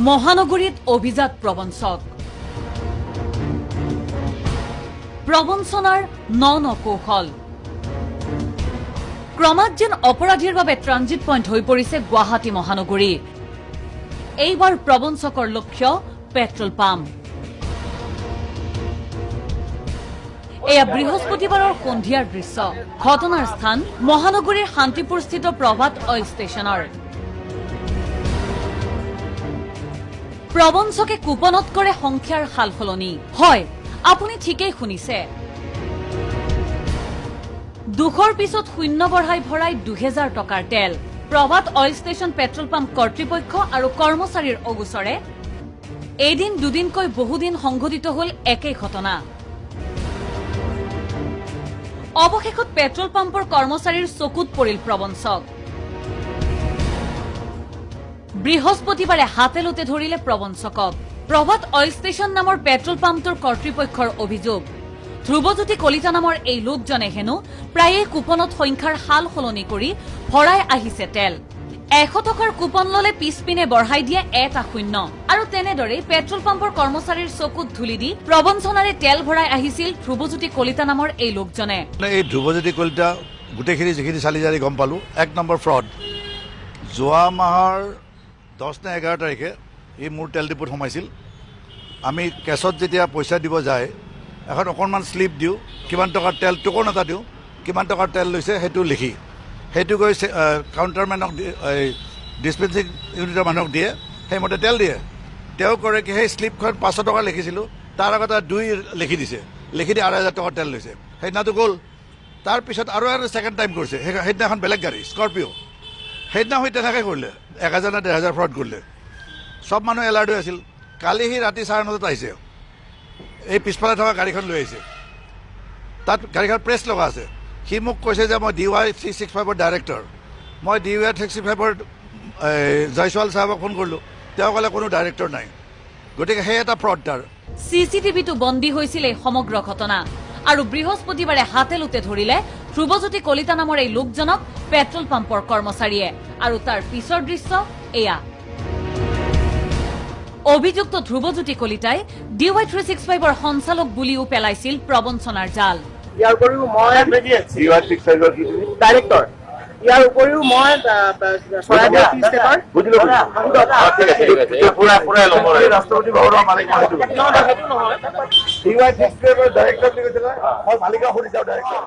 মহানগৰীত অভিজাত প্ৰবঞ্চক প্ৰবঞ্চনাৰ ন কৌশল ক্ৰমাৎ যেন অপৰাধীৰ বাবে ট্ৰানজিট পইণ্ট হৈ পৰিছে গুৱাহাটী মহানগৰী এইবাৰ প্ৰবঞ্চকৰ লক্ষ্য পেট্ৰল পাম্প এয়া বৃহস্পতিবাৰৰ সন্ধিয়াৰ দৃশ্য ঘটনাৰ স্থান মহানগৰীৰ শান্তিপুৰস্থিত প্ৰভাত অইল ষ্টেচনৰ প্ৰবঞ্চকে কুপনত কৰে সংখ্যাৰ সালসলনি হয় আপুনি ঠিকই শুনিছে দুখৰ পিছত শূন্য বঢ়াই ভৰাই 2000 টকাৰ তেল প্ৰভাত অইল ষ্টেচন পেট্ৰল পাম্প কৰ্তৃপক্ষ আৰু কৰ্মচাৰীৰ অগোচৰে এদিন দুদিনকৈ বহুদিন সংঘটিত হল একেই ঘটনা অৱশেষত পেট্ৰল পাম্পৰ কৰ্মচাৰীৰ চকুত পৰিল প্ৰবঞ্চক বৃহস্পতিবাৰে হাতেলতে ধৰিলে প্ৰবঞ্চকক প্ৰভাত অইল ষ্টেচন নামৰ পেট্ৰল পাম্পটোৰ কৰ্তৃপক্ষৰ অভিযোগ ধ্ৰুৱজ্যোতি কলিতা নামৰ এই লোকজনে হেনো প্ৰায়ে কুপনত সংখ্যাৰ সাল সলনি কৰি ভৰাই আহিছে তেল 100 টকাৰ কুপন ললে পিছপিনে বঢ়াই দিয়ে 1-0 আৰু তেনেদৰে পেট্ৰল পাম্পৰ কৰ্মচাৰীৰ চকুত ধুলি দি প্ৰবঞ্চনাৰে তেল ভৰাই আহিছিল ধ্ৰুৱজ্যোতি কলিতা নামৰ এই লোকজনে এই ধ্ৰুৱজ্যোতি কলিতা গোটেইখিনি যিখিনি চালি জাৰি গম পালো 1 নম্বৰ ফ্ৰড যোৱা মাহৰ 10 নে 11 তাৰিখে এই মোৰ তেল ডিপুত সোমাইছিল আমি কেছত যেতিয়া পইচা দিব যায় এখন অকণমান স্লিপ দিওঁ কিমান টকাৰ তেল টোকন এটা দিওঁ কিমান টকাৰ তেল লৈছে সেইটো লিখি সেইটো গৈ কাউণ্টাৰমেনক ডিছপেঞ্চিং ইউনিটৰ মানুহক দিয়ে সেইমতে তেল দিয়ে তেওঁ কৰে কি সেই শ্লিপখন 500 টকা লিখিছিলোঁ তাৰ আগতে 2 লিখি দিছে লিখি দি 2500 টকাৰ তেল লৈছে সেইদিনাটো গ'ল তাৰপিছত আৰু ছেকেণ্ড টাইম কৰিছে সেইদিনাখন বেলেগ গাড়ী স্কৰপিঅ' সেইদিনা হৈ তেনেকৈ কৰিলে 1000 নে 1500 ফ্ৰড কৰিলে সব মানুহ এলাৰ্ট হৈ আছিল কালি সি ৰাতি 9:30 আহিছে এই পিছফালে থকা গাড়ীখন লৈ আহিছে তাত গাড়ীখন প্ৰেছ লগা আছে সি মোক কৈছে যে মই DY 365ৰ ডাইৰেক্টৰ মই DY 365ৰ জয়সৱাল চাহাবক ফোন কৰিলোঁ তেওঁ ক'লে কোনো ডাইৰেক্টৰ নাই গতিকে সেই এটা ফ্ৰড তাৰ চিচিটিভিটো বন্দী হৈছিল এই সমগ্ৰ ঘটনা আৰু বৃহস্পতিবাৰে হাতেলতে ধৰিলে ধ্ৰুৱজ্যোতি কলিতা নামৰ এই লোকজনক পেট্ৰল পাম্পৰ কৰ্মচাৰীয়ে আৰু তাৰ পিছৰ দৃশ্য এয়া অভিযুক্ত ধ্ৰুৱজ্যোতি কলিতাই DY 365ৰ সঞ্চালক বুলিও পেলাইছিল প্ৰবঞ্চনাৰ জাল ইয়াৰ উপৰিও মই DY 365ৰ ডাইৰেক্টৰ ইয়াৰ উপৰিও মই চৰাইদেউ টি ষ্টেটৰ বুজিলো পুৰা নম্বৰ ৰাষ্ট্ৰপতি ভৱনৰ মালিক সেইটো নহয় DY 365ৰ ডাইৰেক্টৰ বুলি কৈছে মই মালিকা হৈ যাওঁ ডাইৰেক্টৰ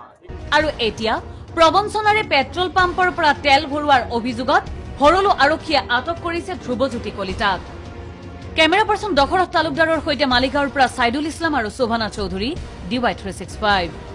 আৰু এতিয়া প্ৰবঞ্চনাৰে পেট্ৰল পাম্পৰ পৰা তেল ভৰোৱাৰ অভিযোগত হৰলু আৰক্ষীয়ে আটক কৰিছে ধ্ৰুৱজ্যোতি কলিতাক কেমেৰা পাৰ্চন দখৰত তালুকদাৰৰ সৈতে মালিগাঁৱৰ পৰা সাইদুল ইছলাম আৰু শোভনা চৌধুৰী DY 365